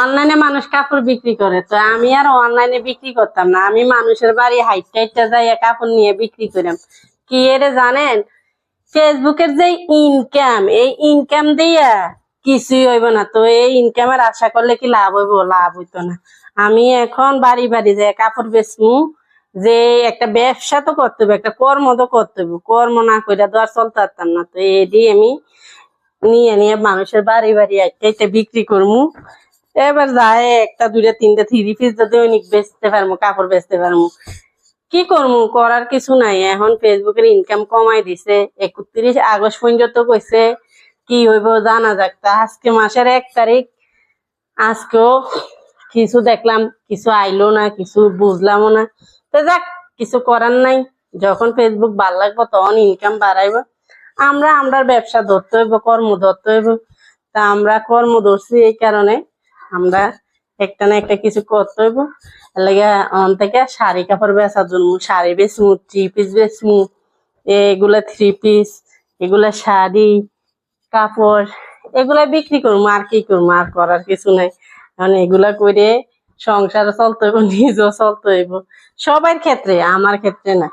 অনলাইনে মানুষ কাপড় বিক্রি করে, তো আমি আর অনলাইনে বিক্রি করতাম না, আমি মানুষের বাড়ি হাইটটা যাই কাপড় নিয়ে বিক্রি করাম। কি এর জানেন, ফেসবুকের যে ইনকাম, এই ইনকাম দিয়া কিছুই হইব না। তো এই ইনকামের আশা করলে কি লাভ হইব? লাভ হইতো না। আমি এখন বাড়ি বাড়ি যে কাপড় বেচমু, যে একটা ব্যবসা তো করতে হবে, একটা কর্ম তো করতে হবে, কর্ম না করে তো আর চলতে পারতাম না। তো এটি আমি নিয়ে নিয়ে মানুষের বাড়ি বাড়ি একটা বিক্রি করবো। এবার যায় একটা দুইটা তিনটা থ্রি পিস দৈনিক বেচতে পারবো, কাপড় বেচতে পারবো। কি করবো, করার কিছু নাই। এখন ফেসবুকের ইনকাম কমাই দিছে, 31 আগস্ট পর্যন্ত কইছে, কি হইব জানা যাক। তা আজকে মাসের 1 তারিখ, আজকেও কিছু দেখলাম, কিছু আইলো না, কিছু বুঝলামও না। তো যাক, কিছু করার নাই। যখন ফেসবুক ভাল লাগবো তখন ইনকাম বাড়াইব। আমরা ব্যবসা ধরতে হইব, কর্ম ধরতে হইব। তা আমরা কর্ম ধরছি, এই কারণে আমরা একটা না একটা কিছু করতে হইব। লাগে অন থেকে শাড়ি কাপড় বেচার জন্য শাড়ি বেচমু, 3 পিস বেচমু, এগুলা 3 পিস, এগুলা শাড়ি কাপড়, এগুলা বিক্রি করবো। আর কি করবো, আর করার কিছু নাই। কারণ এগুলা করে সংসার চলতে হইব, নিজেও চলতে হইব। সবার ক্ষেত্রে, আমার ক্ষেত্রে না।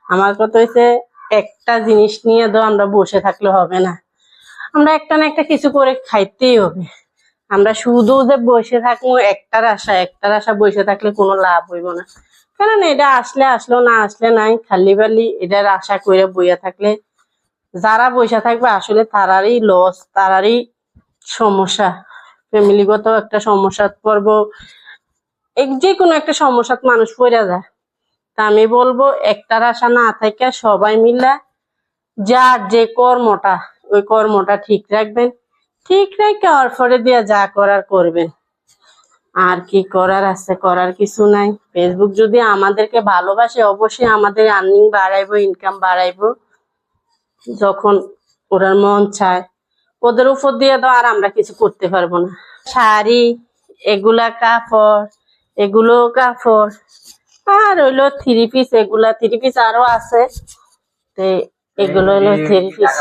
আমার কথা হয়েছে, একটা জিনিস নিয়ে তো আমরা বসে থাকলে হবে না, আমরা একটা না একটা কিছু করে খাইতেই হবে। আমরা শুধু যে বসে থাকবো একটার আশা বসে থাকলে কোনো লাভ হইব না। কারণ এটা আসলে আসলো, না আসলে নাই, খালি বালি এটার আশা করে বইয়া থাকলে যারা বসে থাকবে আসলে তারারই লস, তারারই সমস্যা, ফ্যামিলিগত একটা সমস্যা পড়বো, যে কোনো একটা সমস্যা মানুষ পড়ে যায়। তা আমি বলবো, একটার আশা না থাকে সবাই মিলে যার যে কর্মটা, ওই কর্মটা ঠিক রাখবেন, ঠিক রেখে ওর পরে দিয়ে যা করার করবেন। আর কি করার আছে, করার কিছু নাই। ফেসবুক যদি আমাদেরকে ভালোবাসে, অবশ্যই আমাদের আর্নিং বাড়াইবো, ইনকাম বাড়াইবো যখন ওরা মন চায়। ওদের উপর দিয়ে তো আর আমরা কিছু করতে পারবো না। শাড়ি, এগুলা কাপড়, এগুলো কাপড়, আর হইলো 3 পিস, এগুলা 3 পিস আরো আছে। এগুলো হলো 3 পিস।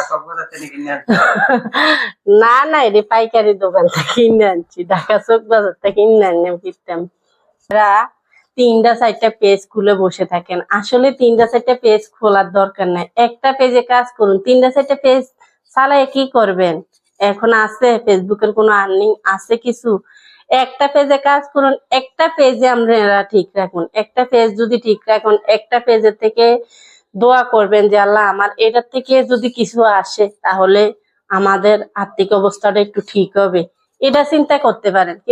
না না, এটি পাইকারি দোকান থেকে কিনে আনছি, ঢাকা চক বাজার থেকে কিনে আনতাম। 3টা 4টা পেজ খুলে বসে থাকেন, আসলে 3টা 4টা পেজ খোলার দরকার নাই। একটা পেজে কাজ করুন, 3টা 4টা পেজ চালায় কি করবেন? এখন আছে ফেসবুকের কোনো আর্নিং আছে কিছু? একটা পেজে কাজ করুন, একটা পেজে আমরা ঠিক রাখুন। একটা পেজ যদি ঠিক রাখুন, একটা পেজের থেকে দোয়া করবেন যে আল্লাহ আমার এটার থেকে যদি কিছু আসে তাহলে আমাদের আর্থিক অবস্থাটা একটু ঠিক হবে, এটা চিন্তা করতে পারেন।